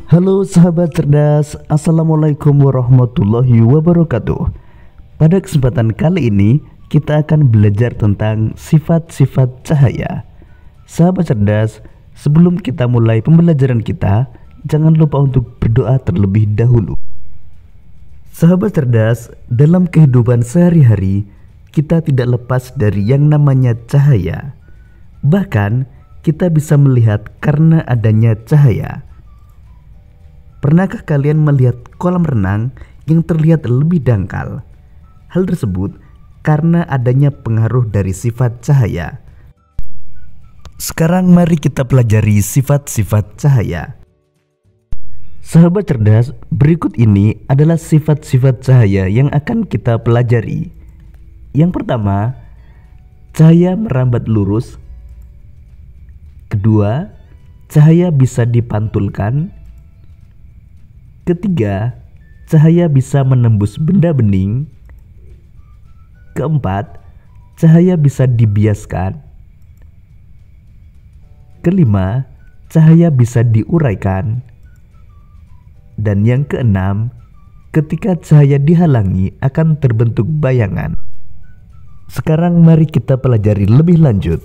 Halo sahabat cerdas, Assalamualaikum warahmatullahi wabarakatuh. Pada kesempatan kali ini kita akan belajar tentang sifat-sifat cahaya. Sahabat cerdas, sebelum kita mulai pembelajaran kita, jangan lupa untuk berdoa terlebih dahulu. Sahabat cerdas, dalam kehidupan sehari-hari kita tidak lepas dari yang namanya cahaya. Bahkan kita bisa melihat karena adanya cahaya. Pernahkah kalian melihat kolam renang yang terlihat lebih dangkal? Hal tersebut karena adanya pengaruh dari sifat cahaya. Sekarang mari kita pelajari sifat-sifat cahaya. Sahabat cerdas, berikut ini adalah sifat-sifat cahaya yang akan kita pelajari. Yang pertama, cahaya merambat lurus. Kedua, cahaya bisa dipantulkan. Ketiga, cahaya bisa menembus benda bening. Keempat, cahaya bisa dibiaskan. Kelima, cahaya bisa diuraikan. Dan yang keenam, ketika cahaya dihalangi akan terbentuk bayangan. Sekarang mari kita pelajari lebih lanjut.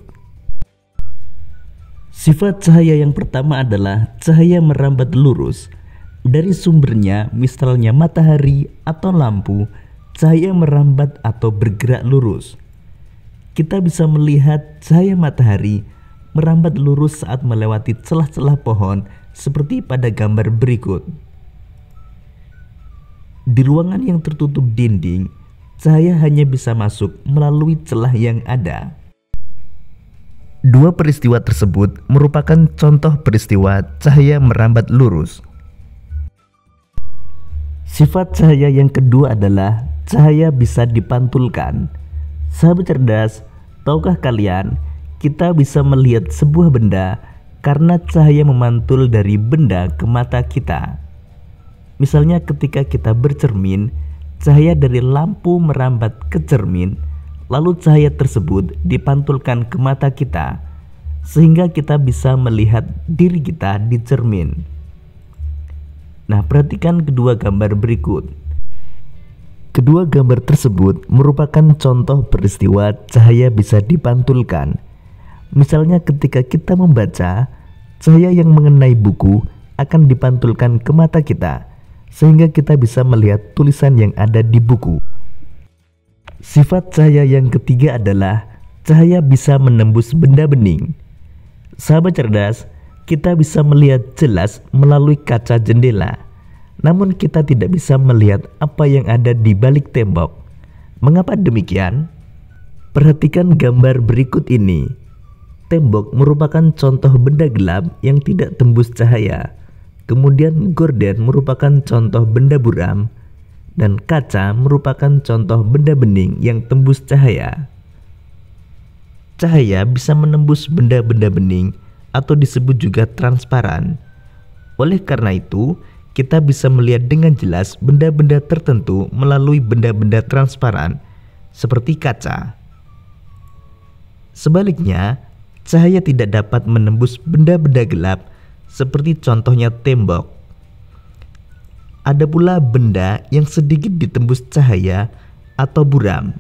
Sifat cahaya yang pertama adalah cahaya merambat lurus. Dari sumbernya, misalnya matahari atau lampu, cahaya merambat atau bergerak lurus. Kita bisa melihat cahaya matahari merambat lurus saat melewati celah-celah pohon seperti pada gambar berikut. Di ruangan yang tertutup dinding, cahaya hanya bisa masuk melalui celah yang ada. Dua peristiwa tersebut merupakan contoh peristiwa cahaya merambat lurus. Sifat cahaya yang kedua adalah cahaya bisa dipantulkan. Sahabat cerdas, tahukah kalian kita bisa melihat sebuah benda karena cahaya memantul dari benda ke mata kita. Misalnya ketika kita bercermin, cahaya dari lampu merambat ke cermin, lalu cahaya tersebut dipantulkan ke mata kita, sehingga kita bisa melihat diri kita di cermin. Nah, perhatikan kedua gambar berikut. Kedua gambar tersebut merupakan contoh peristiwa cahaya bisa dipantulkan. Misalnya ketika kita membaca, cahaya yang mengenai buku akan dipantulkan ke mata kita, sehingga kita bisa melihat tulisan yang ada di buku. Sifat cahaya yang ketiga adalah cahaya bisa menembus benda bening. Sahabat cerdas, kita bisa melihat jelas melalui kaca jendela, namun kita tidak bisa melihat apa yang ada di balik tembok. Mengapa demikian? Perhatikan gambar berikut ini. Tembok merupakan contoh benda gelap yang tidak tembus cahaya. Kemudian gorden merupakan contoh benda buram, dan kaca merupakan contoh benda bening yang tembus cahaya. Cahaya bisa menembus benda-benda bening atau disebut juga transparan. Oleh karena itu, kita bisa melihat dengan jelas benda-benda tertentu melalui benda-benda transparan seperti kaca. Sebaliknya, cahaya tidak dapat menembus benda-benda gelap seperti contohnya tembok. Ada pula benda yang sedikit ditembus cahaya atau buram.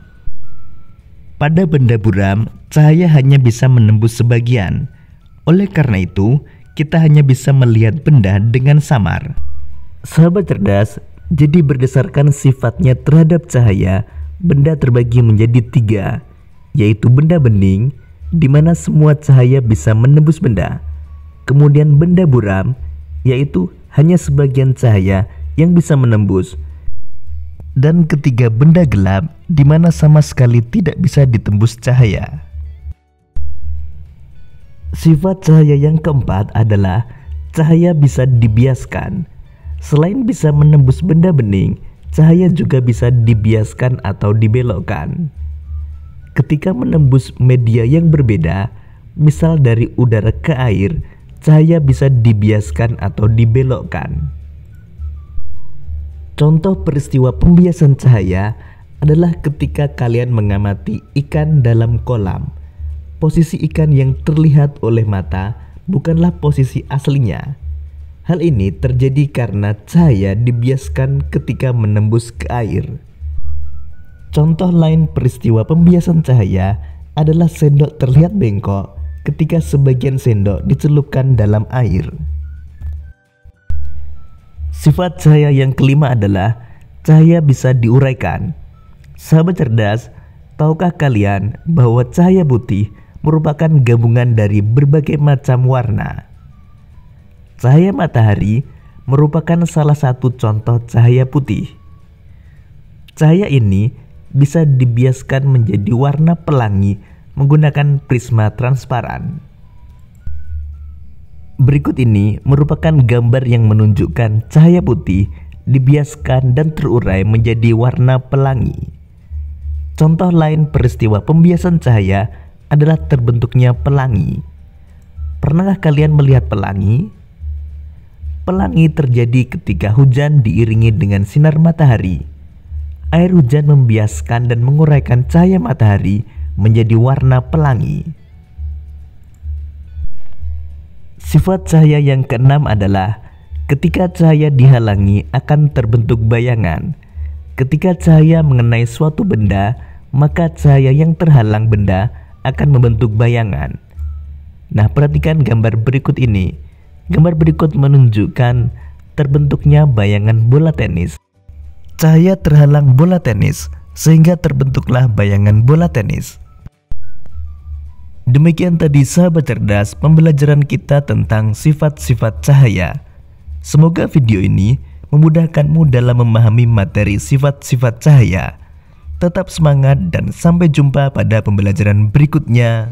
Pada benda buram, cahaya hanya bisa menembus sebagian. Oleh karena itu, kita hanya bisa melihat benda dengan samar. Sahabat cerdas, jadi berdasarkan sifatnya terhadap cahaya, benda terbagi menjadi tiga, yaitu benda bening, di mana semua cahaya bisa menembus benda. Kemudian benda buram, yaitu hanya sebagian cahaya yang bisa menembus. Dan ketiga, benda gelap, di mana sama sekali tidak bisa ditembus cahaya. Sifat cahaya yang keempat adalah cahaya bisa dibiaskan. Selain bisa menembus benda bening, cahaya juga bisa dibiaskan atau dibelokkan. Ketika menembus media yang berbeda, misal dari udara ke air, cahaya bisa dibiaskan atau dibelokkan. Contoh peristiwa pembiasan cahaya adalah ketika kalian mengamati ikan dalam kolam. Posisi ikan yang terlihat oleh mata bukanlah posisi aslinya. Hal ini terjadi karena cahaya dibiaskan ketika menembus ke air. Contoh lain peristiwa pembiasan cahaya adalah sendok terlihat bengkok ketika sebagian sendok dicelupkan dalam air. Sifat cahaya yang kelima adalah cahaya bisa diuraikan. Sahabat cerdas, tahukah kalian bahwa cahaya putih merupakan gabungan dari berbagai macam warna? Cahaya matahari merupakan salah satu contoh cahaya putih. Cahaya ini bisa dibiaskan menjadi warna pelangi menggunakan prisma transparan. Berikut ini merupakan gambar yang menunjukkan cahaya putih dibiaskan dan terurai menjadi warna pelangi. Contoh lain peristiwa pembiasan cahaya adalah terbentuknya pelangi. Pernahkah kalian melihat pelangi? Pelangi terjadi ketika hujan diiringi dengan sinar matahari. Air hujan membiaskan dan menguraikan cahaya matahari menjadi warna pelangi. Sifat cahaya yang keenam adalah ketika cahaya dihalangi akan terbentuk bayangan. Ketika cahaya mengenai suatu benda, maka cahaya yang terhalang benda akan membentuk bayangan. Nah, perhatikan gambar berikut ini. Gambar berikut menunjukkan terbentuknya bayangan bola tenis. Cahaya terhalang bola tenis sehingga terbentuklah bayangan bola tenis. Demikian tadi sahabat cerdas pembelajaran kita tentang sifat-sifat cahaya. Semoga video ini memudahkanmu dalam memahami materi sifat-sifat cahaya. Tetap semangat dan sampai jumpa pada pembelajaran berikutnya.